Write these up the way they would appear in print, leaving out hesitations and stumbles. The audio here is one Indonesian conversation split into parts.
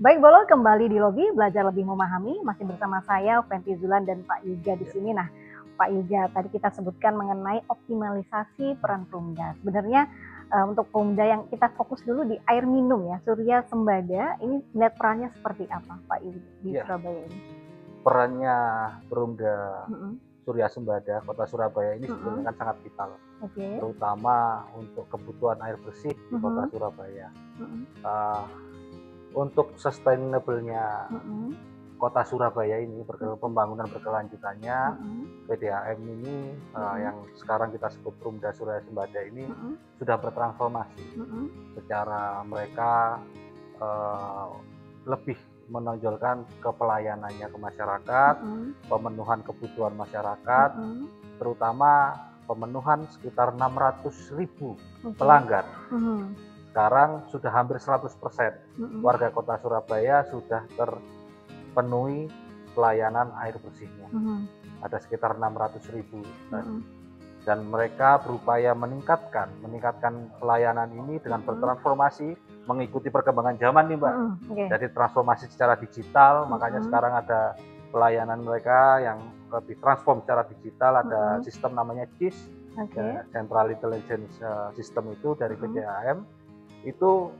Baik, Bolol, kembali di lobi belajar lebih memahami. Masih bersama saya Fenty Zulan dan Pak Yuga di sini. Nah, Pak Yuga, tadi kita sebutkan mengenai optimalisasi peran Perumda. Sebenarnya untuk Perumda yang kita fokus dulu di air minum ya, Surya Sembada, ini lihat perannya seperti apa Pak Yuga di Surabaya ini? Perannya Perumda Surya Sembada Kota Surabaya ini sebenarnya kan sangat vital, terutama untuk kebutuhan air bersih di Kota Surabaya. Untuk sustainable-nya Kota Surabaya ini, pembangunan berkelanjutannya, PDAM ini yang sekarang kita sebut Perumda Surya Sembada ini sudah bertransformasi. Secara mereka lebih menonjolkan ke pelayanannya ke masyarakat, pemenuhan kebutuhan masyarakat, terutama pemenuhan sekitar 600.000 pelanggan. Sekarang sudah hampir 100% warga Kota Surabaya sudah terpenuhi pelayanan air bersihnya. Ada sekitar 600.000 dan mereka berupaya meningkatkan pelayanan ini dengan bertransformasi mengikuti perkembangan zaman nih Mbak. Jadi transformasi secara digital, makanya sekarang ada pelayanan mereka yang lebih transform secara digital, ada sistem namanya CIS, Central Intelligence System itu dari PDAM. Itu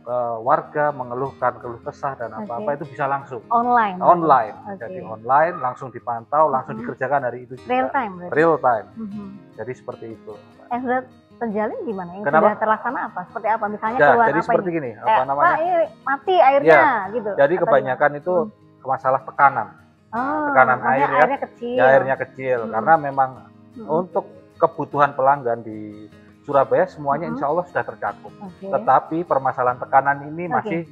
warga mengeluhkan keluh kesah dan apa-apa itu bisa langsung online. Jadi online langsung dipantau, langsung dikerjakan hari itu juga. Real time. Jadi seperti itu. Sudah terjalin gimana? Yang sudah terlaksana apa? Seperti apa? Misalnya keluar jadi apa seperti ini? Gini, apa namanya? Ini mati airnya gitu. Jadi kebanyakan itu masalah tekanan. Tekanan air ya. Airnya kecil karena memang untuk kebutuhan pelanggan di Surabaya semuanya insya Allah sudah tercakup. Tetapi permasalahan tekanan ini masih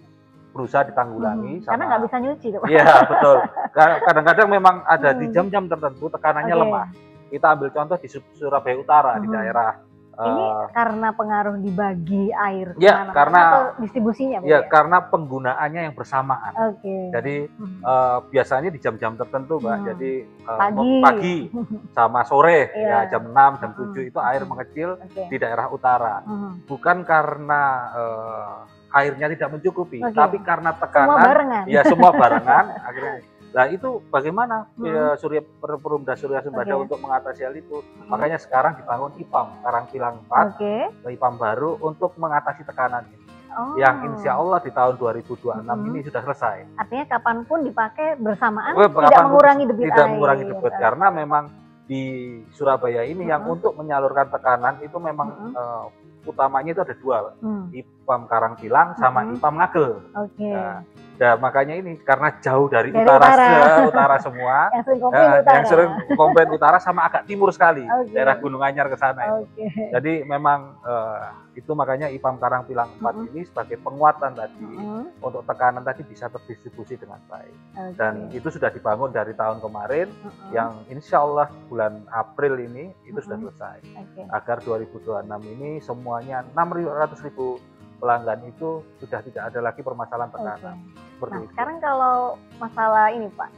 berusaha ditanggulangi. Karena nggak bisa nyuci. Iya betul. Kadang-kadang memang ada di jam-jam tertentu tekanannya lemah. Kita ambil contoh di Surabaya Utara, di daerah. Ini karena pengaruh dibagi air karena atau distribusinya? Karena penggunaannya yang bersamaan. Jadi biasanya di jam-jam tertentu Mbak, jadi pagi sama sore ya jam 6, jam 7 itu air mengecil di daerah utara. Bukan karena airnya tidak mencukupi, tapi karena tekanan. Semua barengan akhirnya. Nah itu bagaimana Perumda Surya Sembada untuk mengatasi hal itu? Makanya sekarang dibangun IPAM Karangpilang 4, IPAM baru untuk mengatasi tekanan ini. Yang insya Allah di tahun 2026 ini sudah selesai. Artinya kapanpun dipakai bersamaan, tidak mengurangi debit air. Tidak mengurangi debit, karena memang di Surabaya ini yang untuk menyalurkan tekanan itu memang utamanya itu ada dua, IPAM Karangpilang sama IPAM Ngagel. Nah, makanya ini karena jauh dari utara semua, yang sering komplain utara sama agak timur sekali, daerah Gunung Anyar ke sana. Jadi memang itu makanya IPAM Karangpilang 4 ini sebagai penguatan tadi untuk tekanan tadi bisa terdistribusi dengan baik. Dan itu sudah dibangun dari tahun kemarin, yang insya Allah bulan April ini itu sudah selesai. Agar 2026 ini semuanya 600.000 pelanggan itu sudah tidak ada lagi permasalahan tekanan. Sekarang kalau masalah ini Pak,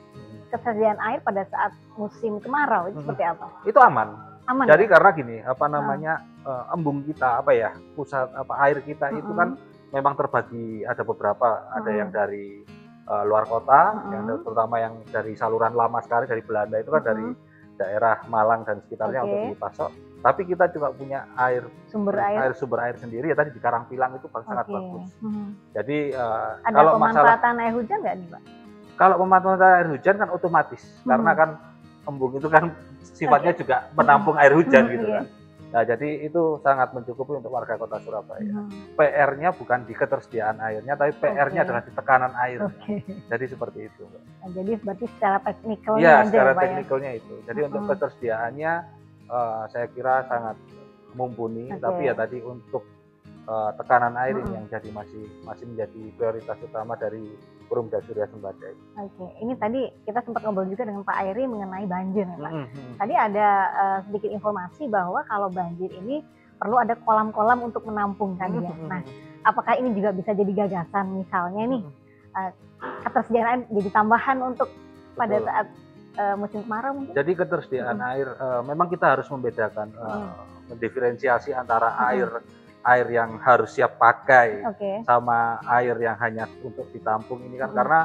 ketersediaan air pada saat musim kemarau itu seperti apa? Itu aman. Jadi karena gini, apa namanya, embung kita, pusat air kita itu kan memang terbagi, ada beberapa, ada yang dari luar kota, yang terutama yang dari saluran lama sekali dari Belanda itu kan dari daerah Malang dan sekitarnya untuk dipasok. Tapi kita juga punya sumber air sendiri ya, tadi di Karangpilang itu sangat bagus. Jadi ada kalau pemanfaatan air hujan nggak nih Pak? Kalau pemanfaatan air hujan kan otomatis, karena kan embung itu kan sifatnya juga menampung air hujan gitu kan. Nah jadi itu sangat mencukupi untuk warga Kota Surabaya. PR-nya bukan di ketersediaan airnya, tapi PR-nya adalah di tekanan air. Jadi seperti itu. Jadi berarti secara teknikalnya ya, secara teknikalnya itu. Jadi untuk ketersediaannya saya kira sangat mumpuni, tapi ya tadi untuk tekanan air ini yang jadi masih menjadi prioritas utama dari Perumda Surya Sembada. Ini tadi kita sempat ngobrol juga dengan Pak Airi mengenai banjir ya Pak. Tadi ada sedikit informasi bahwa kalau banjir ini perlu ada kolam-kolam untuk menampung tadi ya. Nah, apakah ini juga bisa jadi gagasan misalnya nih ketersediaan air jadi tambahan untuk pada saat musim kemarau mungkin? Jadi ketersediaan air memang kita harus membedakan, mendiferensiasi antara air air yang harus siap pakai Oke. sama air yang hanya untuk ditampung ini kan karena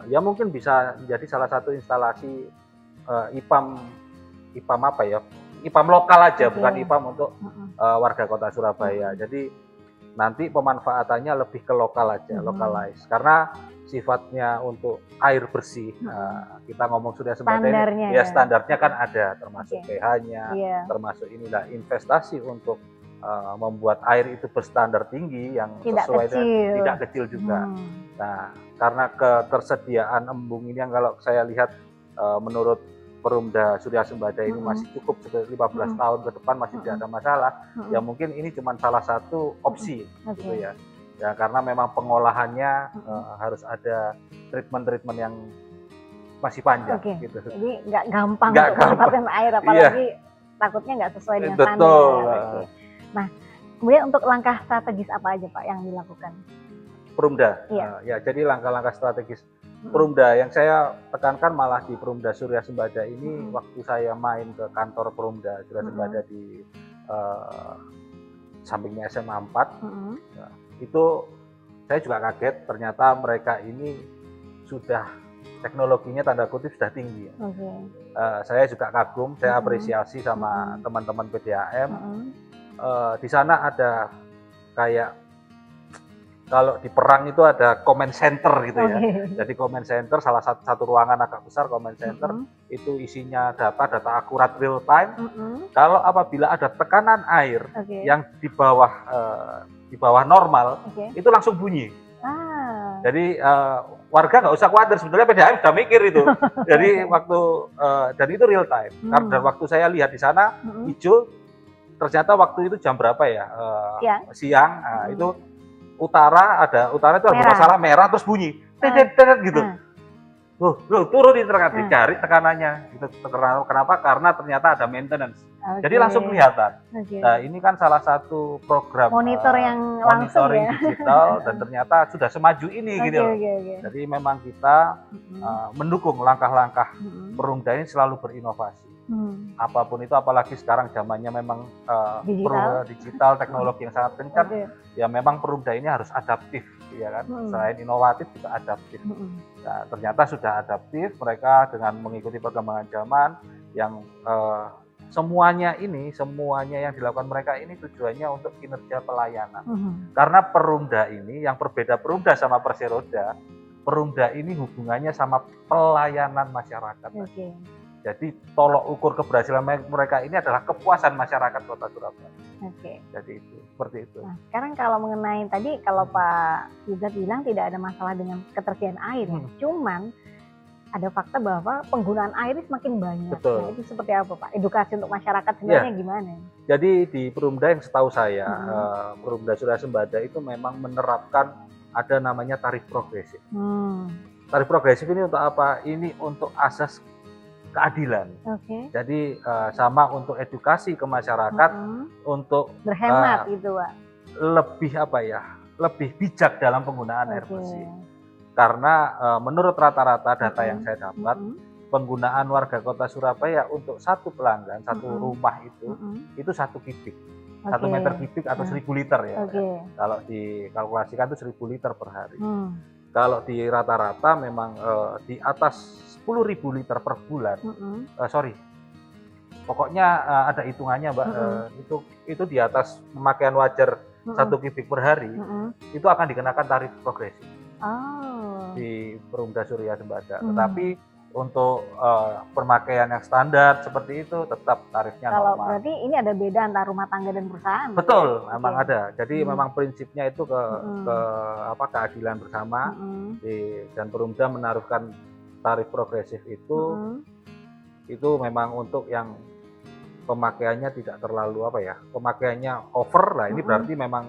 ya mungkin bisa menjadi salah satu instalasi IPAM apa ya, IPAM lokal aja, bukan IPAM untuk warga kota Surabaya. Jadi nanti pemanfaatannya lebih ke lokal aja, localize. Karena sifatnya untuk air bersih, kita ngomong Surya Sembada ini, ya standarnya kan ada, termasuk pH-nya, termasuk inilah investasi untuk membuat air itu berstandar tinggi yang sesuai dengan tidak kecil juga. Nah, karena ketersediaan embung ini yang kalau saya lihat menurut Perumda Surya Sembada ini masih cukup 15 tahun ke depan masih tidak ada masalah. Ya mungkin ini cuma salah satu opsi gitu ya. Ya karena memang pengolahannya harus ada treatment yang masih panjang gitu. Jadi nggak gampang untuk mendapatkan air, apalagi takutnya nggak sesuai dengan standar. Betul. Nah, kemudian untuk langkah strategis apa aja Pak yang dilakukan? Perumda, ya jadi langkah-langkah strategis Perumda yang saya tekankan malah di Perumda Surya Sembada ini waktu saya main ke kantor Perumda Surya Sembada di sampingnya SMA 4, itu saya juga kaget ternyata mereka ini sudah teknologinya tanda kutip sudah tinggi. Saya juga kagum, saya apresiasi sama teman-teman PDAM. Di sana ada kayak kalau di perang itu ada command center gitu ya. Jadi command center salah satu ruangan agak besar command center itu isinya data akurat real time. Kalau apabila ada tekanan air yang di bawah normal itu langsung bunyi. Jadi warga nggak usah khawatir, sebetulnya PDAM sudah mikir itu. Jadi waktu dan itu real time. Dan waktu saya lihat di sana hijau, ternyata waktu itu jam berapa ya? Siang. Nah, itu utara itu ada masalah merah terus bunyi gitu. Loh turun dicari tekanannya gitu. Kenapa? Karena ternyata ada maintenance. Jadi langsung kelihatan. Nah, ini kan salah satu program monitoring digital dan ternyata sudah semaju ini gitu. Jadi memang kita mendukung langkah-langkah Perumda ini selalu berinovasi. Apapun itu, apalagi sekarang zamannya memang digital, teknologi yang sangat kencang, ya memang Perumda ini harus adaptif, ya kan. Selain inovatif juga adaptif. Nah, ternyata sudah adaptif mereka dengan mengikuti perkembangan zaman yang semuanya yang dilakukan mereka ini tujuannya untuk kinerja pelayanan. Karena Perumda ini yang berbeda Perumda sama Perseroda, Perumda ini hubungannya sama pelayanan masyarakat. Jadi tolok ukur keberhasilan mereka ini adalah kepuasan masyarakat Kota Surabaya. Jadi itu seperti itu. Nah, sekarang kalau mengenai tadi kalau Pak Yuda bilang tidak ada masalah dengan ketersediaan air, cuman ada fakta bahwa penggunaan air semakin banyak. Betul. Nah, itu seperti apa Pak? Edukasi untuk masyarakat sebenarnya gimana? Jadi di Perumda yang setahu saya, Perumda Surya Sembada itu memang menerapkan ada namanya tarif progresif. Tarif progresif ini untuk apa? Ini untuk asas keadilan. Jadi sama untuk edukasi ke masyarakat untuk berhemat gitu Pak. Lebih bijak dalam penggunaan air bersih. Karena menurut rata-rata data yang saya dapat, penggunaan warga Kota Surabaya untuk satu pelanggan, satu rumah itu 1 kubik. 1 meter kubik atau 1000 liter ya. Kalau dikalkulasikan itu 1000 liter per hari. Kalau di rata-rata memang di atas 10.000 liter per bulan, pokoknya ada hitungannya Mbak, itu di atas pemakaian wajar 1 kubik per hari, itu akan dikenakan tarif progresif di Perumda Surya Sembada. Tetapi untuk pemakaian yang standar seperti itu tetap tarifnya normal. Kalau berarti ini ada beda antara rumah tangga dan perusahaan? Betul, memang ada. Jadi memang prinsipnya itu ke keadilan bersama, dan Perumda menaruhkan tarif progresif itu memang untuk yang pemakaiannya tidak terlalu pemakaiannya over lah. Ini berarti memang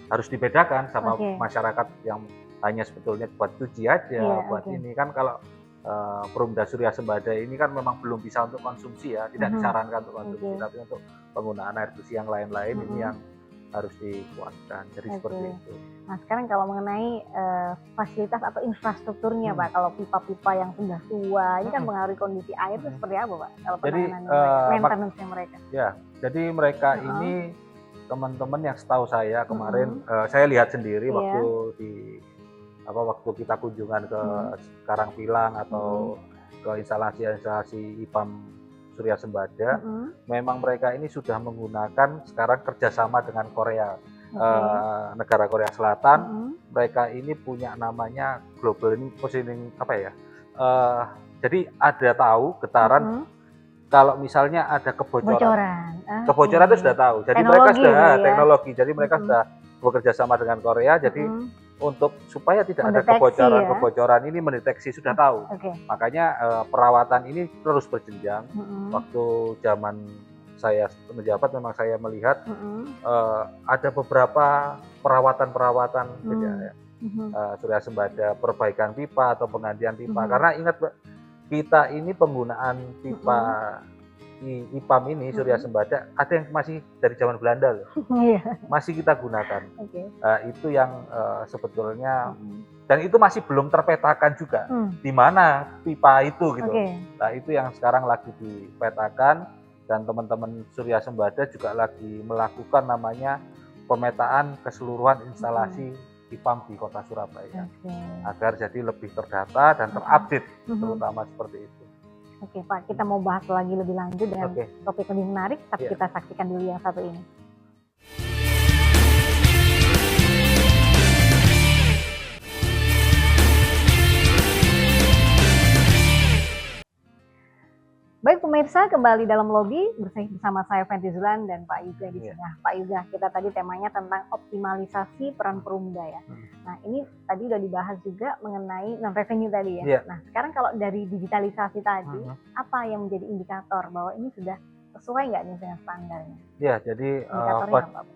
harus dibedakan sama masyarakat yang hanya sebetulnya buat cuci aja, buat ini kan. Kalau Perumda Surya Sembada ini kan memang belum bisa untuk konsumsi ya, tidak disarankan untuk konsumsi, tapi untuk penggunaan air bersih yang lain-lain ini yang harus dikuatkan. Jadi seperti itu. Nah, sekarang kalau mengenai fasilitas atau infrastrukturnya Pak, kalau pipa-pipa yang sudah tua, ini kan mengaruhi kondisi air itu seperti apa Pak? Kalau penanganan maintenance-nya mereka? Ya, jadi mereka ini teman-teman yang setahu saya kemarin saya lihat sendiri waktu waktu kita kunjungan ke Karangpilang atau ke instalasi IPAM Surya Sembada, memang mereka ini sudah menggunakan sekarang kerjasama dengan Korea, negara Korea Selatan. Mereka ini punya namanya global positioning jadi ada tahu getaran. Kalau misalnya ada kebocoran itu sudah tahu. Jadi mereka sudah teknologi. Jadi mereka sudah bekerja sama dengan Korea. Jadi untuk supaya tidak ada kebocoran ini mendeteksi sudah tahu. Makanya perawatan ini terus berjenjang. Waktu zaman saya menjabat memang saya melihat ada beberapa perawatan Surya Sembada, perbaikan pipa atau penggantian pipa. Karena ingat kita ini penggunaan pipa IPAM ini Surya Sembada ada yang masih dari zaman Belanda loh. Masih kita gunakan. Itu yang sebetulnya dan itu masih belum terpetakan juga di mana pipa itu gitu. Nah, itu yang sekarang lagi dipetakan dan teman-teman Surya Sembada juga lagi melakukan namanya pemetaan keseluruhan instalasi IPAM di Kota Surabaya agar jadi lebih terdata dan terupdate, terutama seperti itu. Oke Pak, kita mau bahas lagi lebih lanjut dengan topik lebih menarik, tapi kita saksikan dulu yang satu ini. Baik pemirsa, kembali dalam lobi bersama saya Fenty Zulan dan Pak Yuga di sini. Pak Yuga, kita tadi temanya tentang optimalisasi peran Perumda ya. Nah ini tadi udah dibahas juga mengenai non-revenue tadi ya. Nah sekarang kalau dari digitalisasi tadi, apa yang menjadi indikator bahwa ini sudah sesuai nggak nih dengan standarnya? Ya, jadi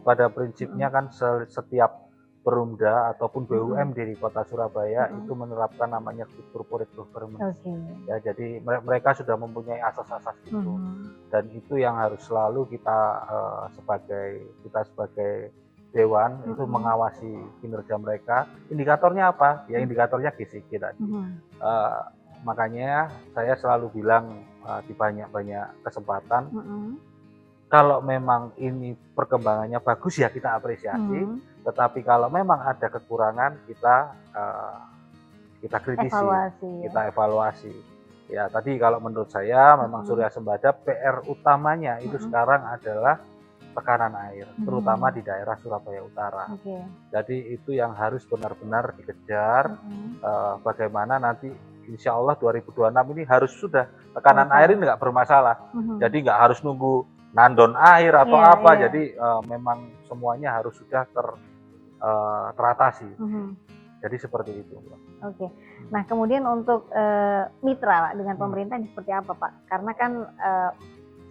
pada prinsipnya kan setiap Perumda ataupun BUM di Kota Surabaya itu menerapkan namanya Good Corporate Governance. Ya, jadi mereka sudah mempunyai asas-asas itu dan itu yang harus selalu kita sebagai dewan itu mengawasi kinerja mereka. Indikatornya apa? Ya indikatornya GCG tadi. Makanya saya selalu bilang di banyak-banyak kesempatan. Kalau memang ini perkembangannya bagus ya kita apresiasi, tetapi kalau memang ada kekurangan kita kritisi, kita evaluasi. Ya tadi kalau menurut saya memang Surya Sembada PR utamanya itu sekarang adalah tekanan air, terutama di daerah Surabaya Utara. Jadi itu yang harus benar-benar dikejar. Bagaimana nanti Insya Allah 2026 ini harus sudah tekanan air ini nggak bermasalah. Jadi nggak harus nunggu nandon air atau jadi memang semuanya harus sudah teratasi. Jadi seperti itu. Nah kemudian untuk mitra dengan pemerintah ini seperti apa Pak? Karena kan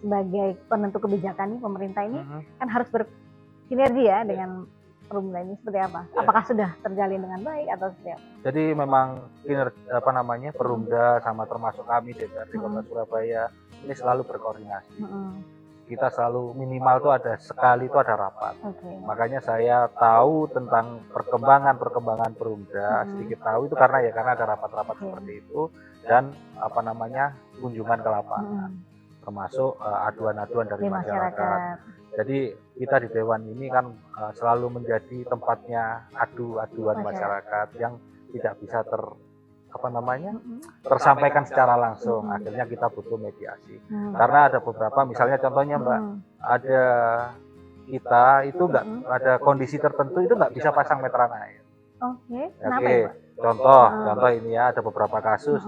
sebagai penentu kebijakan nih pemerintah ini kan harus bersinergi ya dengan Perumda ini seperti apa? Apakah sudah terjalin dengan baik atau seperti apa? Jadi memang Perumda sama termasuk kami DPRD Kota Surabaya ini selalu berkoordinasi. Kita selalu minimal tuh ada sekali itu ada rapat. Makanya saya tahu tentang perkembangan Perumda, sedikit tahu itu karena ada rapat-rapat seperti itu dan kunjungan ke lapangan, termasuk aduan-aduan dari masyarakat. Jadi kita di Dewan ini kan selalu menjadi tempatnya aduan masyarakat yang tidak bisa tersampaikan secara langsung. Akhirnya kita butuh mediasi. Karena ada beberapa, misalnya contohnya Mbak, ada kita itu nggak ada kondisi tertentu itu nggak bisa pasang meteran air. Contoh ini ya, ada beberapa kasus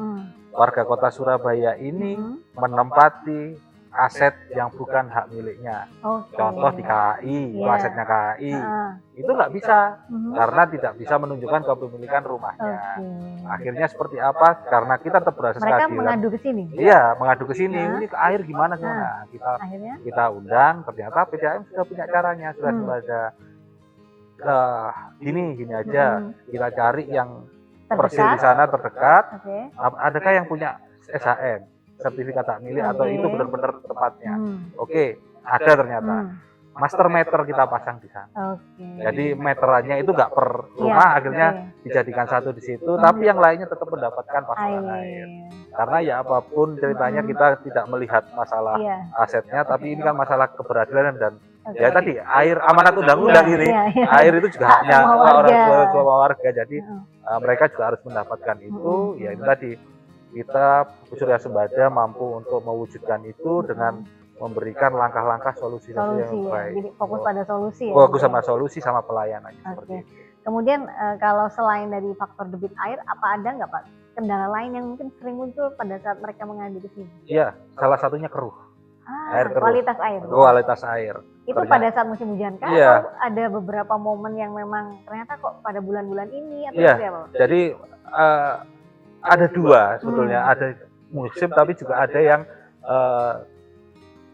warga Kota Surabaya ini menempati aset yang bukan hak miliknya. Contoh di KAI, itu asetnya KAI. Itu nggak bisa, karena tidak bisa menunjukkan kepemilikan rumahnya. Akhirnya seperti apa? Karena kita tetap berasas keadilan. Mereka mengadu ke sini? Iya, mengadu ke sini. Ini air gimana? Kita undang, ternyata PDAM sudah punya caranya, sudah ada gini aja. Kita cari yang persil di sana terdekat. Adakah yang punya SHM? Sertifikat hak milik atau itu benar-benar tempatnya. Ada ternyata. master meter kita pasang di sana. Jadi meterannya itu nggak per rumah, akhirnya dijadikan satu di situ, tapi yang lainnya tetap mendapatkan pasokan air. Karena ya apapun ceritanya kita tidak melihat masalah asetnya, tapi ini kan masalah keberadilan dan ya tadi air amanat undang-undang ini, air itu juga haknya orang tua warga. Jadi mereka juga harus mendapatkan itu. Ya itu tadi kita Surya Sembada mampu untuk mewujudkan itu dengan memberikan langkah-langkah solusi yang baik. Jadi fokus pada solusi ya. Fokus sama solusi sama pelayanannya seperti itu. Kemudian kalau selain dari faktor debit air, apa ada nggak Pak kendala lain yang mungkin sering muncul pada saat mereka mengadu ke sini? Iya, salah satunya keruh. Air keruh. Kualitas air. Kualitas air. Itu pada saat musim hujan kan? Atau ada beberapa momen yang memang ternyata kok pada bulan-bulan ini atau seperti apa? Jadi ada dua sebetulnya, ada musim tapi juga ada yang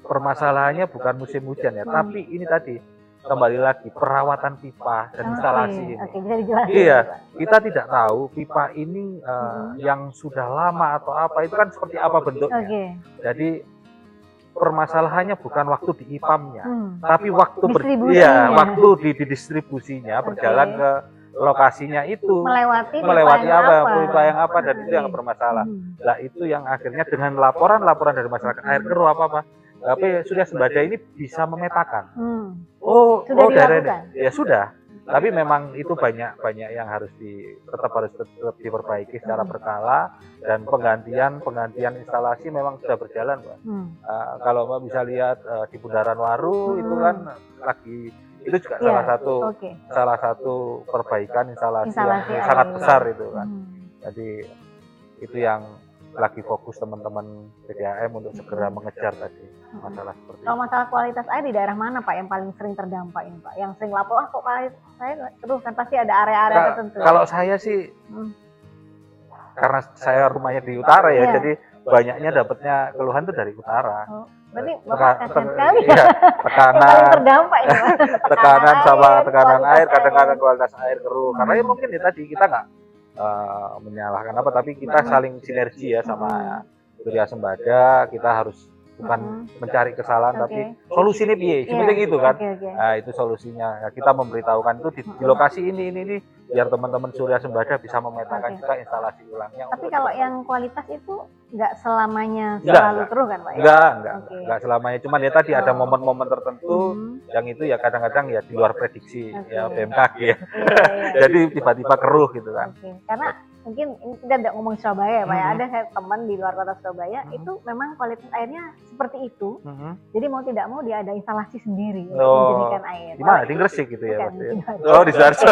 permasalahannya bukan musim hujan ya, tapi ini tadi kembali lagi perawatan pipa dan instalasi ini. Bisa dijelasin. Iya, kita tidak tahu pipa ini yang sudah lama atau apa itu kan seperti apa bentuknya. Jadi permasalahannya bukan waktu di IPAM-nya, tapi waktu waktu di distribusinya berjalan ke lokasinya itu melewati pipa yang apa dan itu yang bermasalah. Nah itu yang akhirnya dengan laporan dari masyarakat air keruh apa tapi Surya Sembada ini bisa memetakan. Daerah ini ya sudah. Tapi memang itu banyak yang harus tetap diperbaiki secara berkala dan penggantian instalasi memang sudah berjalan, Mbak. Kalau Mbak bisa lihat di Bundaran Waru itu kan lagi itu juga salah satu perbaikan instalasi yang sangat besar itu kan. Jadi itu yang lagi fokus teman-teman PDAM untuk segera mengejar tadi masalah seperti itu. Kalau masalah kualitas air di daerah mana Pak yang paling sering terdampak ini Pak? Yang sering lapor kok Pak saya terus kan pasti ada area-area tertentu. Kalau saya sih karena saya rumahnya di utara ya, jadi banyaknya dapatnya keluhan itu dari utara. Berarti Bapak kasihan sekali ya. Tekanan terdampak ini Pak. Tekanan air, kadang-kadang kualitas air keruh. Karena ya mungkin ya tadi kita nggak menyalahkan apa, tapi kita saling sinergi ya sama Surya Sembada. Kita harus bukan mencari kesalahan tapi solusinya piye, penting itu kan. Nah itu solusinya. Nah, kita memberitahukan itu di lokasi ini biar teman-teman Surya Sembada bisa memetakan juga instalasi ulangnya. Tapi kalau yang kualitas itu nggak selamanya selalu keruh kan Pak? Nggak selamanya. Cuman ya tadi ada momen-momen tertentu yang itu ya kadang-kadang ya di luar prediksi ya BMKG ya. Jadi tiba-tiba keruh gitu kan. Karena mungkin kita tidak ngomong Surabaya Pak ya, ada saya teman di luar kota Surabaya itu memang kualitas airnya seperti itu. Jadi mau tidak mau dia ada instalasi sendiri untuk menjernihkan air. Di mana? Di Gresik gitu ya? Di Sidoarjo.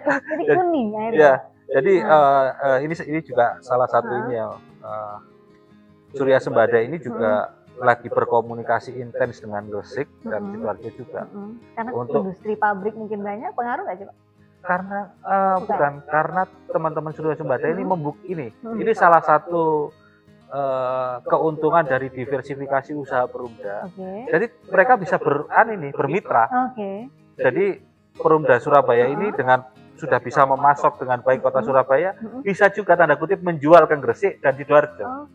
Jadi kuning airnya. Ya, jadi ini juga salah satu ini ya. Surya Sembada ini juga lagi berkomunikasi intens dengan Gresik dan Sidoarjo juga. Karena untuk industri pabrik mungkin banyak, pengaruh nggak sih Pak? Karena karena teman-teman Surya Sembada ini ini salah satu keuntungan dari diversifikasi usaha Perumda. Jadi mereka bisa bermitra. Jadi Perumda Surabaya ini dengan sudah bisa memasok dengan baik kota Surabaya, bisa juga tanda kutip menjual ke Gresik dan Sidoarjo.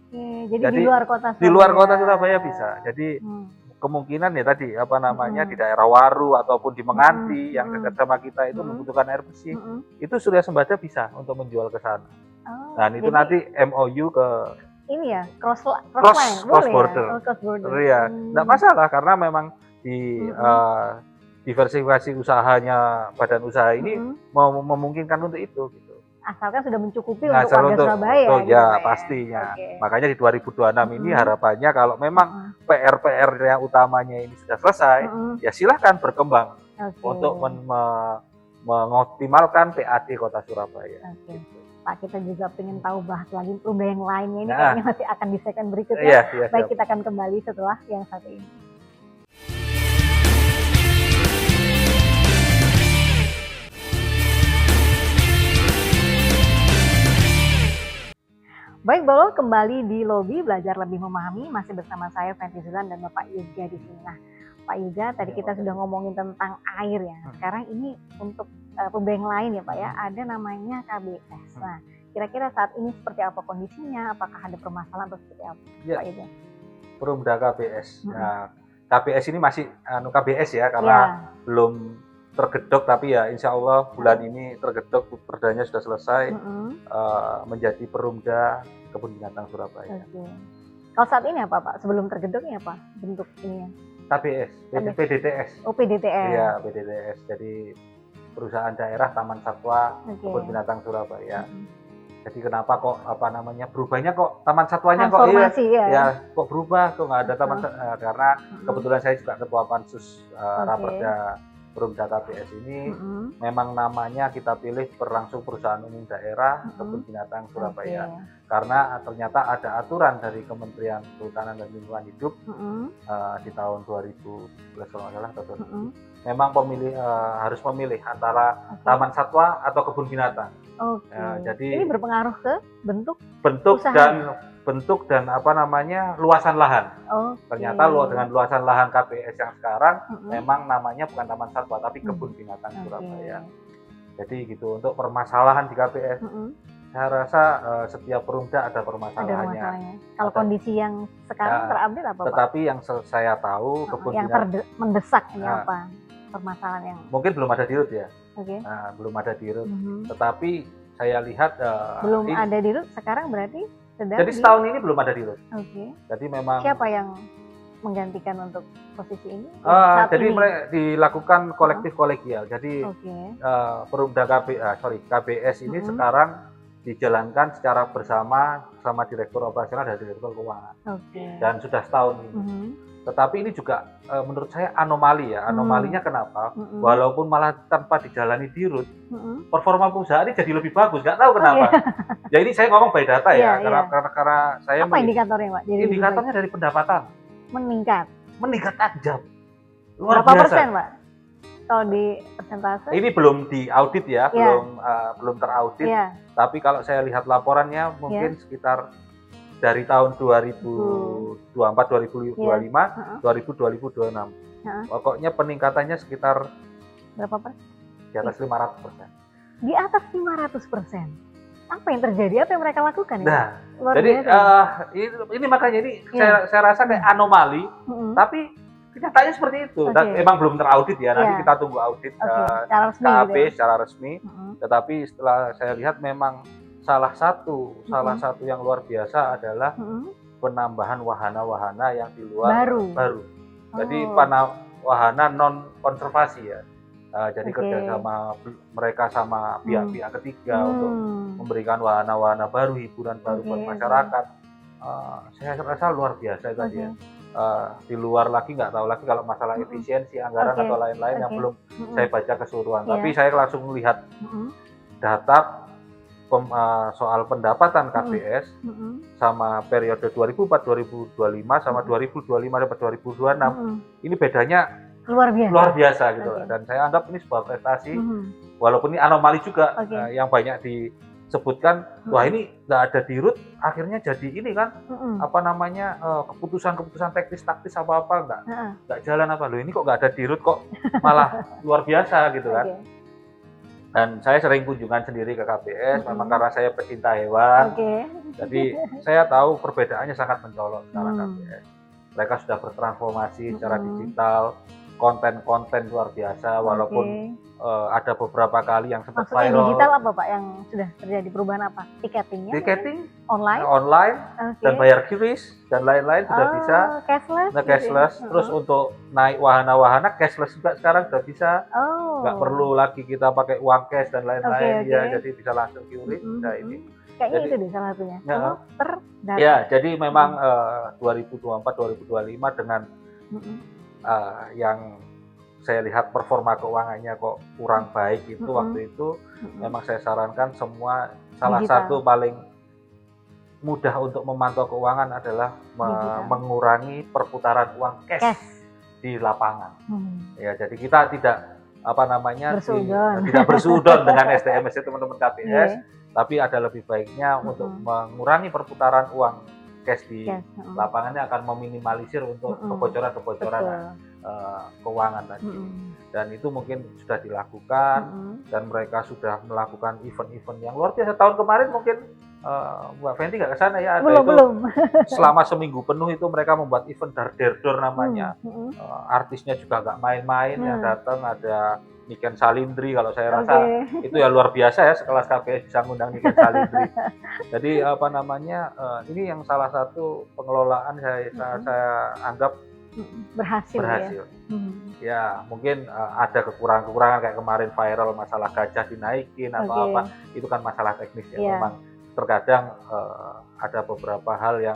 Jadi di luar kota Surabaya. Di luar kota Surabaya bisa. Jadi kemungkinan ya tadi di daerah Waru ataupun di Menganti yang dekat sama kita itu membutuhkan air bersih. Itu Surya Sembada bisa untuk menjual ke sana. Itu nanti MOU ke ini ya cross border. Iya, enggak masalah karena memang di diversifikasi usahanya badan usaha ini memungkinkan untuk itu gitu. Asalkan sudah mencukupi untuk warga Surabaya ya pastinya. Makanya di 2026 ini harapannya kalau memang PR yang utamanya ini sudah selesai, ya silahkan berkembang untuk mengoptimalkan PAD Kota Surabaya. Pak, kita juga pengen tahu bahas lagi Perumda yang lainnya ini kayaknya masih akan di segmen berikutnya. Baik, kita akan kembali setelah yang satu ini. Baik, Bolo, kembali di lobi belajar lebih memahami, masih bersama saya Fenty Zulan dan Bapak Yuga di sini. Nah, Pak Yuga, tadi kita sudah ngomongin tentang air ya. Sekarang ini untuk Perumda yang lain ya Pak ya, ada namanya KBS. Nah, kira-kira saat ini seperti apa kondisinya? Apakah ada permasalahan atau seperti apa, Pak Yuga? Perumda KBS. Nah, KBS ini masih KBS ya, karena belum tergedok, tapi ya insya Allah bulan ini tergedok, perdanya sudah selesai, menjadi Perumda Kebun Binatang Surabaya. Kalau saat ini apa Pak? Sebelum tergedoknya apa bentuk ininya? KBS, PDTS. Oh, PDTS. Iya, PDTS. Jadi perusahaan daerah Taman Satwa Kebun Binatang Surabaya. Jadi kenapa kok berubahnya kok Taman Satwanya kok ya kok berubah, kok nggak ada Taman karena kebetulan saya juga ketua Pansus Raperda Perumda KBS ini, memang namanya kita pilih Berlangsung Perusahaan Umum Daerah Kebun Binatang Surabaya. Karena ternyata ada aturan dari Kementerian Kehutanan dan Lingkungan Hidup di tahun 2012 kalau nggak salah, atau 2000, memang harus memilih antara Taman Satwa atau Kebun Binatang. Jadi ini berpengaruh ke bentuk dan luasan lahan. Ternyata dengan luasan lahan KBS yang sekarang memang namanya bukan Taman Satwa tapi Kebun Binatang Surabaya. Jadi gitu, untuk permasalahan di KBS saya rasa setiap perumda ada permasalahannya. Kalau kondisi yang sekarang terupdate apa Pak? Tetapi yang saya tahu Kebun yang mendesak ini apa permasalahan yang mungkin belum ada dirut ya. Belum ada dirut. Tetapi saya lihat belum ada dirut sekarang berarti jadi setahun ini belum ada dirut. Jadi memang siapa yang menggantikan untuk posisi ini? Jadi dilakukan kolektif kolegial. Jadi Perumda KBS ini sekarang dijalankan secara bersama Direktur Operasional dan Direktur Keuangan. Dan sudah setahun ini. Tetapi ini juga menurut saya anomali ya. Anomalinya kenapa? Walaupun malah tanpa dijalani dirut, performa perusahaan ini jadi lebih bagus. Nggak tahu kenapa. Ya ini saya ngomong by data ya. Karena saya apa indikatornya Pak? Indikatornya dari pendapatan. Meningkat tajam. Luar berapa biasa. Persen Pak? Kalau di persentase? Ini belum diaudit ya, belum teraudit. Tapi kalau saya lihat laporannya mungkin sekitar dari tahun 2024, 2025, 2026. Pokoknya peningkatannya sekitar berapa Pak? Di atas 500%. Di atas 500%. Apa yang terjadi? Apa yang mereka lakukan? Nah, jadi ini makanya ini saya rasa kayak anomali, tapi kenyataannya seperti itu. Dan emang belum teraudit ya. Nanti kita tunggu audit KAP secara resmi. Tetapi setelah saya lihat memang salah satu yang luar biasa adalah penambahan wahana-wahana yang di luar baru. Jadi wahana non konservasi ya. Jadi kerjasama mereka sama pihak-pihak ketiga untuk memberikan wahana-wahana baru, hiburan baru buat masyarakat. Saya rasa luar biasa tadi ya. Di luar lagi nggak tahu lagi kalau masalah efisiensi anggaran atau lain-lain yang belum saya baca keseluruhan. Tapi saya langsung melihat data soal pendapatan KBS sama periode 2004-2025 sama 2025-2026 ini bedanya luar biasa gitu. Dan saya anggap ini sebuah prestasi walaupun ini anomali juga yang banyak disebutkan. Wah, ini nggak ada dirut akhirnya jadi ini kan keputusan teknis taktis apa nggak jalan apa loh, ini kok nggak ada dirut kok malah luar biasa gitu kan. Dan saya sering kunjungan sendiri ke KBS, memang karena saya pecinta hewan. Jadi saya tahu perbedaannya sangat mencolok sekarang KBS. Mereka sudah bertransformasi secara digital, konten-konten luar biasa, walaupun ada beberapa kali yang sempat viral. Maksudnya digital apa Pak yang sudah terjadi perubahan apa? Tiketingnya? Tiketing online dan bayar QRIS dan lain-lain sudah bisa. Cashless. Terus untuk naik wahana-wahana cashless juga sekarang sudah bisa. Nggak perlu lagi kita pakai uang cash dan lain-lain jadi bisa langsung QRIS. Ini. Kayaknya itu deh salah satunya. Ya, jadi memang 2024-2025 dengan yang saya lihat performa keuangannya kok kurang baik itu waktu itu memang saya sarankan semua salah satu paling mudah untuk memantau keuangan adalah mengurangi perputaran uang cash di lapangan. Ya, jadi kita tidak tidak bersudon dengan SDMS teman-teman KBS, tapi ada lebih baiknya untuk mengurangi perputaran uang cash di lapangannya akan meminimalisir untuk kebocoran-kebocoran keuangan tadi. Dan itu mungkin sudah dilakukan dan mereka sudah melakukan event-event yang luar biasa. Tahun kemarin mungkin Mbak Fenty nggak ke sana ya? Ada Belum, itu belum. selama seminggu penuh itu mereka membuat event Darderdor namanya. Artisnya juga nggak main-main, yang datang ada Niken Salindri, kalau saya rasa itu ya luar biasa ya, sekelas KBS bisa ngundang Niken Salindri. Jadi apa namanya, ini yang salah satu pengelolaan saya anggap berhasil. Ya mungkin ada kekurangan kayak kemarin viral masalah gajah dinaikin atau apa, itu kan masalah teknis ya. Memang terkadang ada beberapa hal yang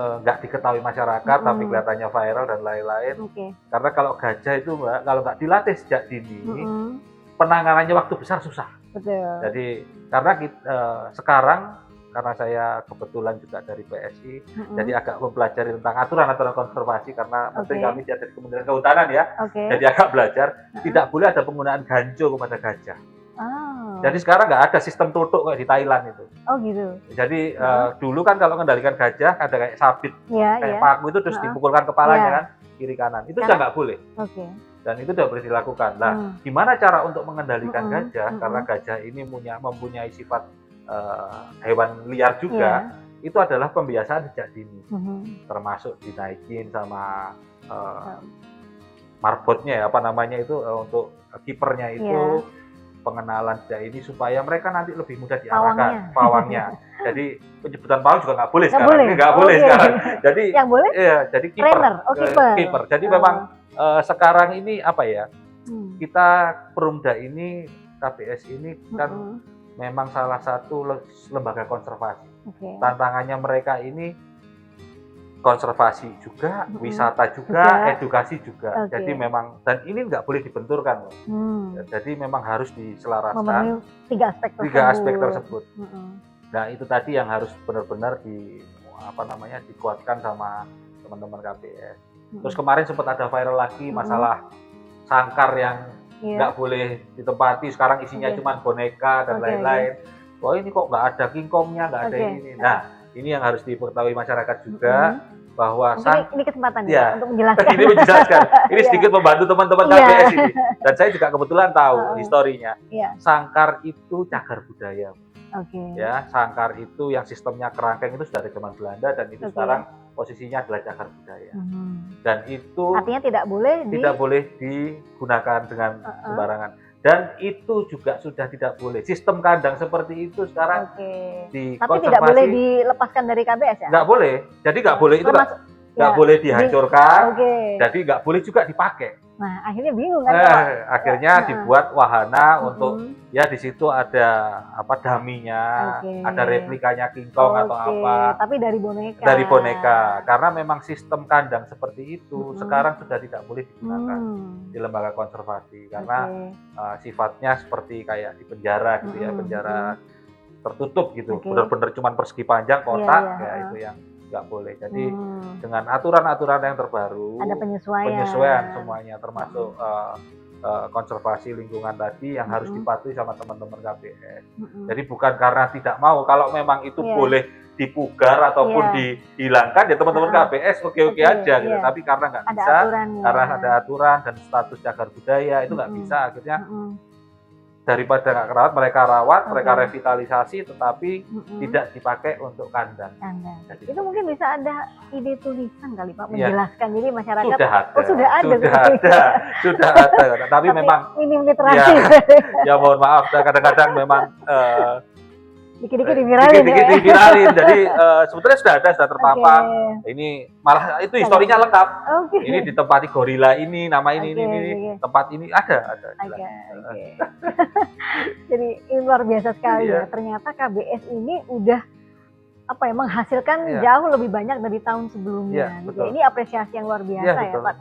nggak diketahui masyarakat tapi kelihatannya viral dan lain-lain. Karena kalau gajah itu Mbak, kalau nggak dilatih sejak dini, penanganannya waktu besar susah. Betul. Jadi karena sekarang, karena saya kebetulan juga dari PSI, jadi agak mempelajari tentang aturan-aturan konservasi, karena menteri kami dari Kementerian Kehutanan ya, jadi agak belajar, tidak boleh ada penggunaan ganjo kepada gajah. Jadi sekarang nggak ada sistem tutuk kayak di Thailand itu. Oh gitu. Jadi dulu kan kalau mengendalikan gajah ada kayak sabit, kayak paku itu terus dipukulkan kepalanya kan, kiri kanan. Itu sudah nggak boleh. Dan itu sudah boleh dilakukan. Nah, gimana cara untuk mengendalikan gajah? Karena gajah ini mempunyai sifat hewan liar juga. Itu adalah pembiasaan sejak dini, termasuk dinaikin sama marbotnya ya, apa namanya itu, untuk kipernya itu. Pengenalan sejak ini supaya mereka nanti lebih mudah diarahkan pawangnya. Jadi penyebutan pawang juga nggak boleh sekarang. Nggak boleh sekarang. Jadi yang boleh? Iya, jadi kiper. Jadi memang sekarang ini apa ya? Kita Perumda ini, KBS ini kan memang salah satu lembaga konservasi. Tantangannya mereka ini konservasi juga, wisata juga, edukasi juga. Jadi memang, dan ini nggak boleh dibenturkan loh. Jadi memang harus diselaraskan. Memenuhi tiga aspek tersebut. Nah itu tadi yang harus benar-benar dikuatkan sama teman-teman KBS. Terus kemarin sempat ada viral lagi masalah sangkar yang nggak boleh ditempati, sekarang isinya cuma boneka dan lain-lain. Wah ini kok nggak ada kingkongnya, nggak ada ini. Nah ini yang harus diketahui masyarakat juga, bahwa ini kesempatan ya untuk menjelaskan. Ini menjelaskan. Ini sedikit membantu teman-teman KBS ini. Dan saya juga kebetulan tahu historinya. Sangkar itu cagar budaya. Ya, sangkar itu yang sistemnya kerangkeng itu sudah dari zaman Belanda, dan itu sekarang posisinya adalah cagar budaya. Dan itu artinya tidak boleh digunakan dengan sembarangan. Dan itu juga sudah tidak boleh. Sistem kandang seperti itu sekarang di tapi tidak boleh dilepaskan dari KBS ya? Nggak boleh. Jadi nggak boleh itu nggak boleh dihancurkan. Jadi nggak boleh juga dipakai. Nah akhirnya bingung kan? Akhirnya dibuat wahana untuk ya di situ ada daminya, ada replikanya King Kong atau apa. Tapi dari boneka. Dari boneka. Karena memang sistem kandang seperti itu sekarang sudah tidak boleh digunakan di lembaga konservasi, karena sifatnya seperti kayak di penjara gitu ya, penjara tertutup gitu. Benar-benar cuma persegi panjang kotak, ya itu yang nggak boleh. Jadi dengan aturan-aturan yang terbaru, ada penyesuaian semuanya, termasuk konservasi lingkungan tadi yang harus dipatuhi sama teman-teman KBS. Jadi bukan karena tidak mau, kalau memang itu boleh dipugar ataupun dihilangkan ya teman-teman KBS oke-oke aja gitu. Tapi karena nggak bisa, karena ada aturan dan status cagar budaya itu nggak bisa, akhirnya daripada nggak kerawat, mereka revitalisasi, tetapi tidak dipakai untuk kandang. Jadi, itu mungkin bisa ada ide tulisan kali Pak, menjelaskan. Jadi masyarakat sudah ada. Tapi memang minim literasi. Ya mohon maaf, kadang-kadang memang dikit-dikit diviralin. Jadi sebetulnya sudah terpampang. Ini malah itu historinya lengkap. Ini ditempati gorila ini, nama ini, tempat ini ada. Jadi ini luar biasa sekali ya. Ternyata KBS ini udah menghasilkan jauh lebih banyak dari tahun sebelumnya. Gitu. Ini apresiasi yang luar biasa ya Pak.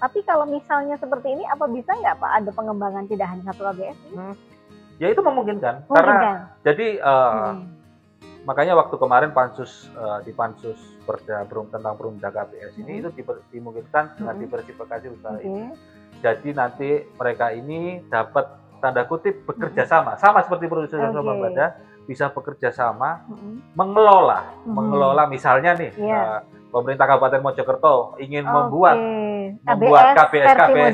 Tapi kalau misalnya seperti ini, apa bisa nggak Pak ada pengembangan tidak hanya satu KBS ini? Ya itu memungkinkan. Karena jadi makanya waktu kemarin di pansus tentang Perumda KBS ini itu dimungkinkan dengan diversifikasi usaha ini. Jadi nanti mereka ini dapat tanda kutip bekerja sama seperti produsen Bada, bisa bekerja sama mengelola misalnya nih pemerintah Kabupaten Mojokerto ingin membuat KBS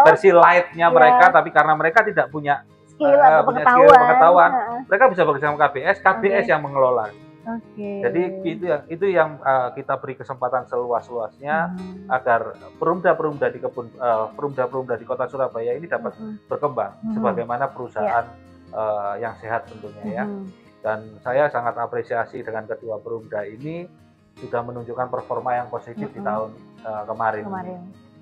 versi light-nya mereka, tapi karena mereka tidak punya skill, pengetahuan, mereka bisa bekerja sama KBS yang mengelola. Jadi itu yang kita beri kesempatan seluas-luasnya agar perumda-perumda di Kota Surabaya ini dapat berkembang sebagaimana perusahaan yang sehat tentunya ya. Dan saya sangat apresiasi dengan Ketua Perumda ini sudah menunjukkan performa yang positif di tahun kemarin.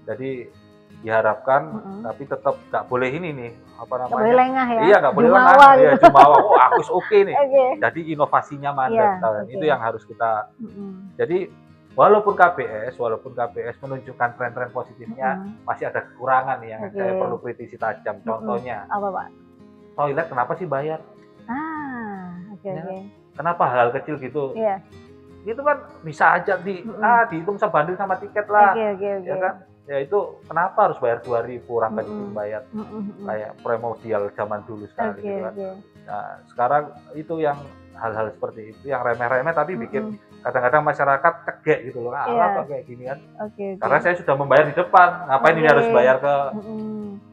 Jadi diharapkan, tapi tetap nggak boleh ini nih, apa namanya? Nggak boleh lengah ya? Iya, nggak boleh lengah. Gitu. Ya, jumawa. Oh, aku oke nih. Jadi inovasinya mandek. Itu yang harus kita. Jadi walaupun KBS menunjukkan tren-tren positifnya, masih ada kekurangan nih yang saya perlu kritisi tajam. Contohnya, apa Pak? Toilet kenapa sih bayar? Kenapa hal kecil gitu? Itu kan bisa aja dihitung sebanding sama tiket lah, ya kan? Ya itu kenapa harus bayar 2.000 orang tadi bayar kayak primordial zaman dulu sekali gitu kan. Nah, sekarang itu yang hal-hal seperti itu yang remeh-remeh tapi bikin kadang-kadang masyarakat cegek gitu loh. Apa kayak gini kan? Karena saya sudah membayar di depan, ngapain ini harus bayar ke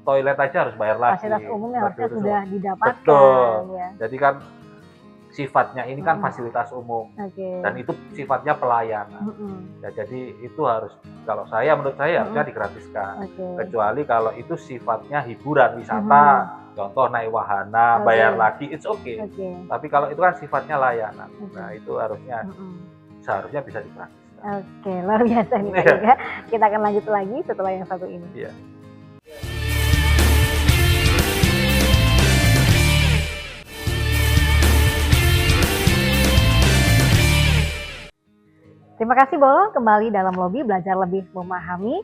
toilet aja harus bayar lagi. Fasilitas umum yang harusnya sudah didapatkan. Betul. Jadi kan sifatnya ini kan fasilitas umum dan itu sifatnya pelayanan. Ya, jadi itu harus menurut saya harusnya digratiskan. Kecuali kalau itu sifatnya hiburan wisata, contoh naik wahana bayar lagi, it's okay. Tapi kalau itu kan sifatnya layanan, nah itu seharusnya bisa digratiskan. Luar biasa nih Pak Yoga. Kita akan lanjut lagi setelah yang satu ini. Terima kasih Bolo, kembali dalam lobi belajar lebih memahami.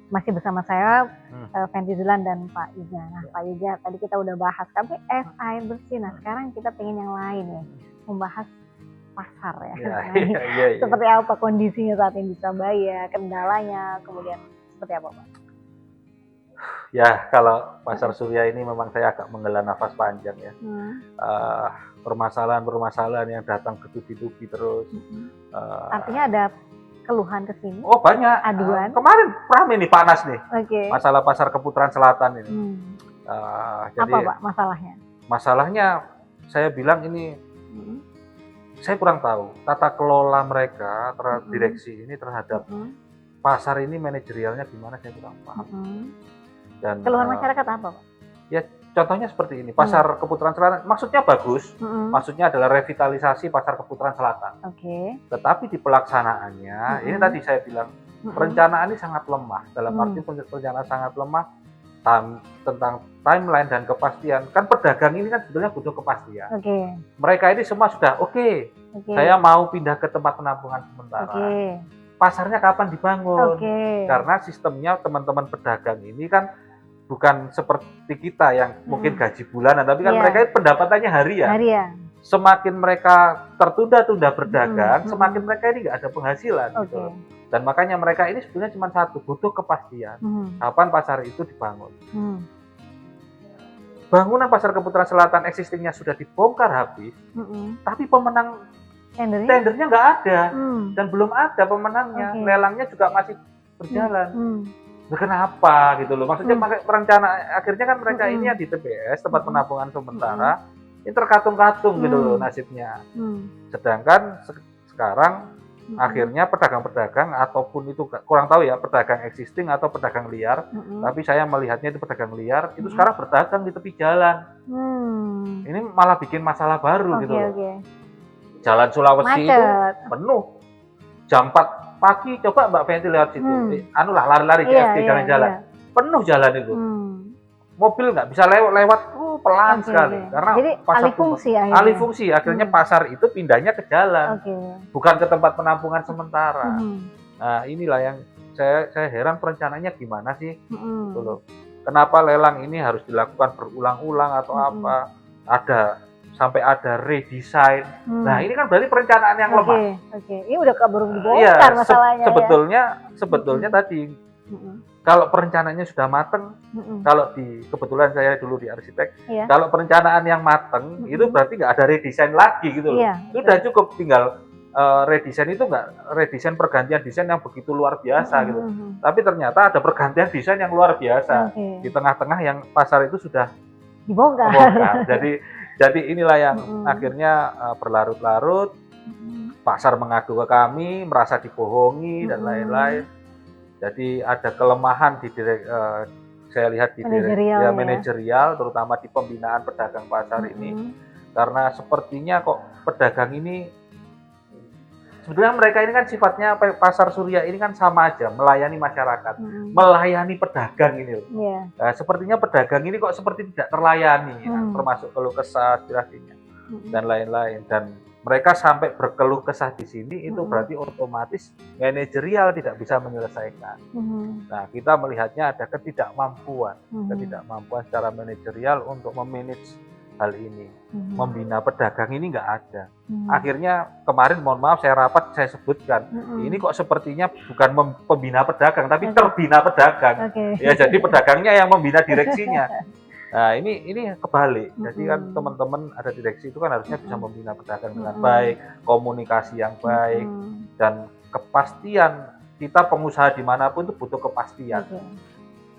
Masih bersama saya Fenty Zulan dan Pak Yoga. Nah Pak Yoga, tadi kita udah bahas KBS, air bersih. Nah sekarang kita pengen yang lain ya, membahas pasar ya. Seperti apa kondisinya saat ini di Surabaya, kendalanya, kemudian seperti apa Pak? Ya kalau Pasar Surya ini memang saya agak menghela nafas panjang ya. Permasalahan yang datang bertubi-tubi terus. Artinya ada keluhan ke sini? Oh banyak. Aduan? Kemarin ramai nih, panas nih. Masalah Pasar Keputaran Selatan ini. Jadi, apa Pak masalahnya? Masalahnya saya bilang ini, saya kurang tahu tata kelola mereka terhadap direksi ini terhadap pasar ini manajerialnya gimana, saya kurang paham. Dan keluhan masyarakat apa Pak? Ya contohnya seperti ini, Pasar Keputaran Selatan maksudnya bagus, maksudnya adalah revitalisasi Pasar Keputaran Selatan. Tetapi di pelaksanaannya, ini tadi saya bilang perencanaan ini sangat lemah, dalam arti perencanaan sangat lemah tentang timeline dan kepastian. Kan pedagang ini kan sebetulnya butuh kepastian. Mereka ini semua sudah saya mau pindah ke tempat penampungan sementara. Pasarnya kapan dibangun? Karena sistemnya teman-teman pedagang ini kan bukan seperti kita yang mungkin gaji bulanan, tapi kan mereka pendapatannya harian. Semakin mereka tertunda-tunda berdagang, semakin mereka ini nggak ada penghasilan. Gitu. Dan makanya mereka ini sebenarnya cuma satu, butuh kepastian. Kapan pasar itu dibangun? Bangunan Pasar Keputaran Selatan existingnya sudah dibongkar habis, tapi pemenang tendernya nggak ada, dan belum ada pemenangnya. Lelangnya juga masih berjalan. Kenapa gitu loh? Maksudnya perencana akhirnya kan mereka ini ya di TPS, tempat penampungan sementara, ini terkatung-katung gitu loh nasibnya. Sedangkan sekarang akhirnya pedagang-pedagang ataupun itu kurang tahu ya, pedagang existing atau pedagang liar, tapi saya melihatnya itu pedagang liar itu sekarang berdagang di tepi jalan. Ini malah bikin masalah baru gitu loh. Jalan Sulawesi itu penuh jam 4 pagi, coba Mbak Fenty lewat situ, lari-lari CFD jalan-jalan, penuh jalan itu, mobil nggak bisa lewat pelan sekali, karena jadi pasar alih fungsi akhirnya pasar itu pindahnya ke jalan, bukan ke tempat penampungan sementara. Nah inilah yang saya heran, perencanaannya gimana sih, gitu loh. Kenapa lelang ini harus dilakukan berulang-ulang atau apa? Sampai ada redesign. Nah ini kan berarti perencanaan yang lemah. Ini udah keburu dibongkar masalahnya. Sebetulnya tadi kalau perencanaannya sudah mateng, kalau kebetulan saya dulu di arsitek, kalau perencanaan yang mateng itu berarti nggak ada redesign lagi gitu loh. Sudah cukup tinggal redesign itu redesign pergantian desain yang begitu luar biasa gitu. Tapi ternyata ada pergantian desain yang luar biasa di tengah-tengah yang pasar itu sudah dibongkar. Jadi inilah yang akhirnya berlarut-larut, pasar mengadu ke kami, merasa dibohongi dan lain-lain. Jadi ada kelemahan di saya lihat di manajerial, terutama di pembinaan pedagang pasar ini, karena sepertinya kok pedagang ini sebetulnya mereka ini kan sifatnya pasar Surya ini kan sama aja, melayani masyarakat, melayani pedagang ini loh. Nah, sepertinya pedagang ini kok seperti tidak terlayani, termasuk keluh kesah, aspirasinya dan lain-lain. Dan mereka sampai berkeluh kesah di sini itu berarti otomatis manajerial tidak bisa menyelesaikan. Nah, kita melihatnya ada ketidakmampuan secara manajerial untuk memanage hal ini, membina pedagang ini nggak ada. Akhirnya kemarin mohon maaf saya rapat saya sebutkan, ini kok sepertinya bukan pembina pedagang tapi terbina pedagang. Ya jadi pedagangnya yang membina direksinya. Nah ini kebalik. Jadi kan teman-teman ada direksi itu kan harusnya bisa membina pedagang dengan baik, komunikasi yang baik dan kepastian. Kita pengusaha dimanapun itu butuh kepastian.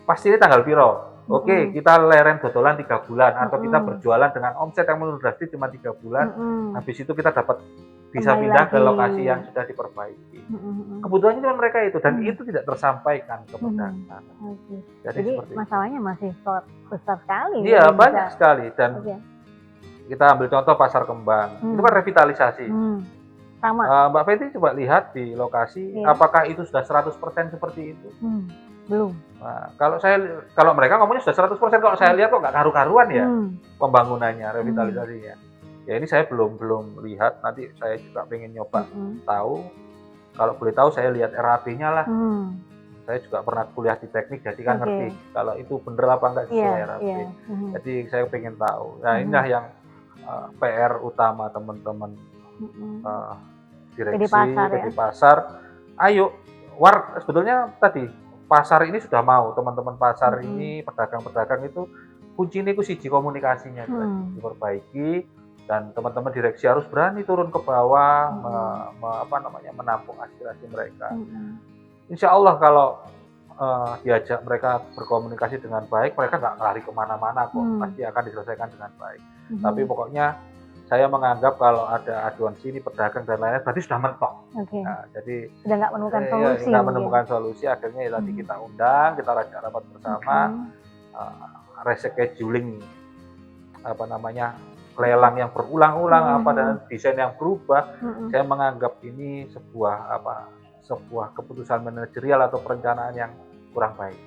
Pastinya tanggal piro. Oke, kita leren dodolan 3 bulan atau kita berjualan dengan omset yang menurun drastis cuma 3 bulan. Habis itu kita dapat bisa pindah ke lokasi yang sudah diperbaiki. Kebutuhannya cuma mereka itu dan itu tidak tersampaikan ke pedagang. Jadi masalahnya masih besar sekali. Iya, banyak sekali dan kita ambil contoh Pasar Kembang. Itu kan revitalisasi. Sama. Mbak Fetri coba lihat di lokasi apakah itu sudah 100% seperti itu? Belum. Nah, kalau mereka ngomongnya sudah 100%, kalau saya lihat kok nggak karu-karuan ya pembangunannya, revitalisasinya. Ya ini saya belum lihat, nanti saya juga pengen nyoba tahu. Kalau boleh tahu saya lihat RAP-nya lah. Saya juga pernah kuliah di teknik, jadi kan ngerti kalau itu bener apa enggak sesuai RAP. Jadi saya pengen tahu. Nah inilah yang PR utama teman-teman direksi PD pasar. Ayo, sebetulnya tadi pasar ini sudah mau, teman-teman pasar ini, pedagang-pedagang itu kuncinya itu siji komunikasinya diperbaiki dan teman-teman direksi harus berani turun ke bawah menampung aspirasi mereka. Insya Allah kalau diajak mereka berkomunikasi dengan baik, mereka nggak lari kemana-mana kok, pasti akan diselesaikan dengan baik. Tapi pokoknya saya menganggap kalau ada aduan sini pedagang dan lain-lain berarti sudah mentok. Nah, jadi sudah nggak menemukan solusi. Nggak menemukan solusi, akhirnya ya tadi kita undang, kita rapat bersama, rescheduling lelang yang berulang-ulang dan desain yang berubah. Saya menganggap ini sebuah keputusan manajerial atau perencanaan yang kurang baik.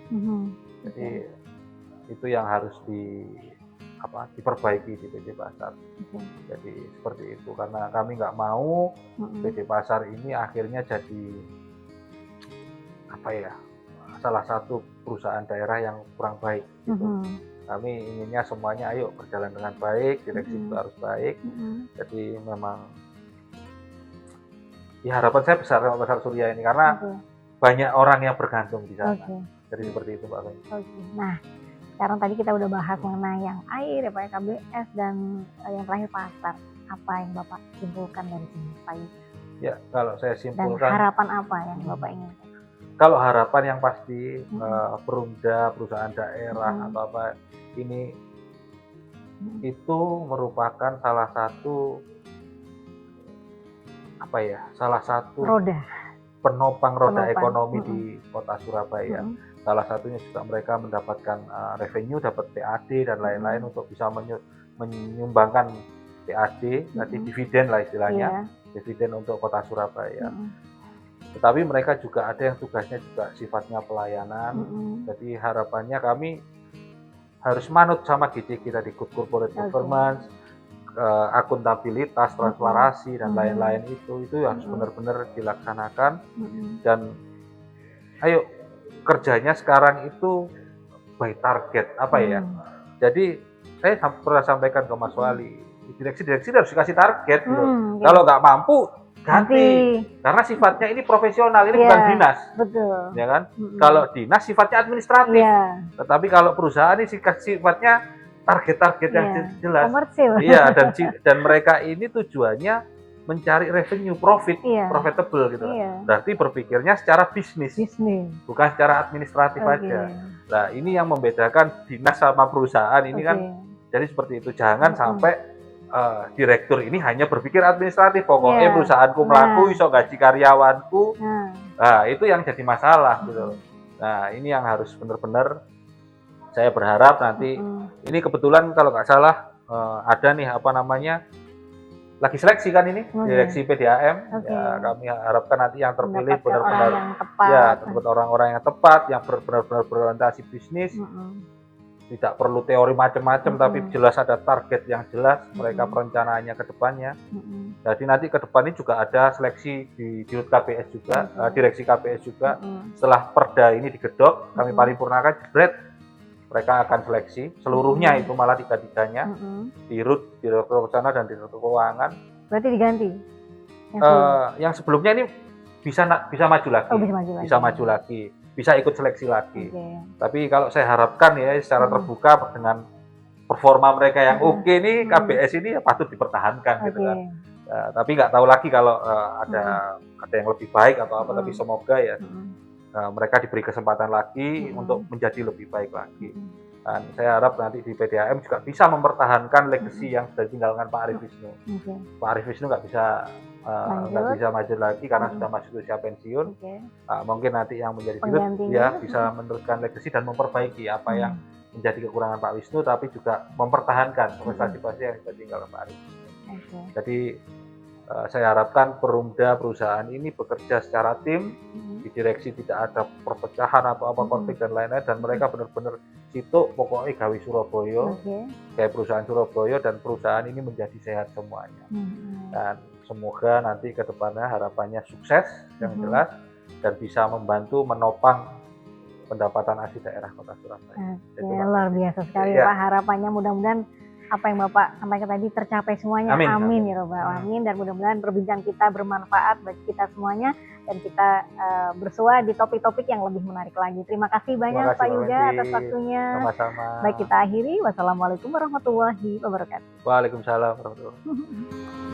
Jadi itu yang harus diperbaiki di PD Pasar. Jadi seperti itu, karena kami nggak mau PD Pasar ini akhirnya jadi salah satu perusahaan daerah yang kurang baik gitu. Kami inginnya semuanya ayo berjalan dengan baik, direksi juga harus baik. Jadi memang ya harapan saya besar sama Pasar Surya ini karena banyak orang yang bergantung di sana. Jadi seperti itu Pak. Nah, sekarang tadi kita udah bahas mengenai yang air, KBS, dan yang terakhir pasar. Apa yang Bapak simpulkan dari sini, Pak? Ya, kalau saya simpulkan. Dan harapan apa yang Bapak inginkan? Kalau harapan yang pasti, Perumda, perusahaan daerah atau apa ini itu merupakan salah satu roda. penopang roda ekonomi di Kota Surabaya. Salah satunya juga mereka mendapatkan revenue, dapat PAD dan lain-lain untuk bisa menyumbangkan PAD, nanti dividen lah istilahnya, dividen untuk Kota Surabaya. Tetapi mereka juga ada yang tugasnya juga sifatnya pelayanan. Jadi harapannya kami harus manut sama GC kita di Good Corporate Governance, akuntabilitas, transparansi dan lain-lain itu harus benar-benar dilaksanakan. Dan ayo kerjanya sekarang itu by target Jadi saya pernah sampaikan ke Mas Wali, direksi harus dikasih target gitu. Kalau nggak mampu ganti. Karena sifatnya ini profesional, ini bukan dinas. Betul. Ya kan? Kalau dinas sifatnya administratif. Tetapi kalau perusahaan ini sifatnya target-target yang jelas. Komersil. Iya, dan mereka ini tujuannya mencari revenue, profitable gitu. Berarti berpikirnya secara bisnis. Bukan secara administratif aja. Nah, ini yang membedakan dinas sama perusahaan ini kan. Jadi seperti itu, jangan sampai direktur ini hanya berpikir administratif, pokoknya Iya. perusahaanku melaku, iso gaji karyawanku. Nah, itu yang jadi masalah gitu. Nah, ini yang harus benar-benar saya berharap nanti, ini kebetulan kalau nggak salah ada nih apa namanya, lagi seleksi kan ini, direksi PDAM. Ya, kami harapkan nanti yang terpilih benar-benar ya dapat orang-orang yang tepat, yang benar-benar berorientasi bisnis. Tidak perlu teori macam-macam, tapi jelas ada target yang jelas, mereka perencanaannya ke depannya. Jadi nanti ke depan ini juga ada seleksi di Dirut KPS juga, direksi KPS juga. Setelah perda ini digedok, kami paripurnakan, jebret, mereka akan seleksi seluruhnya itu malah tiga-tiganya, Dirut, Direktur Rencana dan Direktur Keuangan. Berarti diganti? Yang sebelumnya ini bisa maju lagi, bisa maju lagi. Bisa ikut seleksi lagi. Tapi kalau saya harapkan ya secara terbuka dengan performa mereka yang oke nih, KBS ini ya patut dipertahankan gitu kan. Tapi nggak tahu lagi kalau ada yang lebih baik atau apa, tapi semoga ya mereka diberi kesempatan lagi untuk menjadi lebih baik lagi. Dan saya harap nanti di PDAM juga bisa mempertahankan legacy yang sudah ditinggalkan Pak Arief Wisnu. Pak Arief Wisnu nggak bisa maju lagi karena sudah masuk usia pensiun. Mungkin nanti yang menjadi dirut ya bisa meneruskan legacy dan memperbaiki apa yang menjadi kekurangan Pak Wisnu, tapi juga mempertahankan prestasi-prestasi yang sudah ditinggalkan Pak Arief. Jadi saya harapkan Perumda perusahaan ini bekerja secara tim, di direksi tidak ada perpecahan atau apa konflik dan lain-lain, dan mereka benar-benar situ pokoknya gawe Surabaya, kayak perusahaan Surabaya, dan perusahaan ini menjadi sehat semuanya. Dan semoga nanti ke depannya harapannya sukses yang jelas dan bisa membantu menopang pendapatan asli daerah Kota Surabaya. Luar biasa sekali Pak, harapannya mudah-mudahan apa yang Bapak sampaikan tadi tercapai semuanya. Amin ya Robbal Alamin. Dan mudah-mudahan perbincangan kita bermanfaat bagi kita semuanya dan kita bersua di topik-topik yang lebih menarik lagi. Terima kasih banyak Pak Yuga atas waktunya. Sama-sama. Baik, kita akhiri. Wassalamualaikum warahmatullahi wabarakatuh. Waalaikumsalam warahmatullahi wabarakatuh.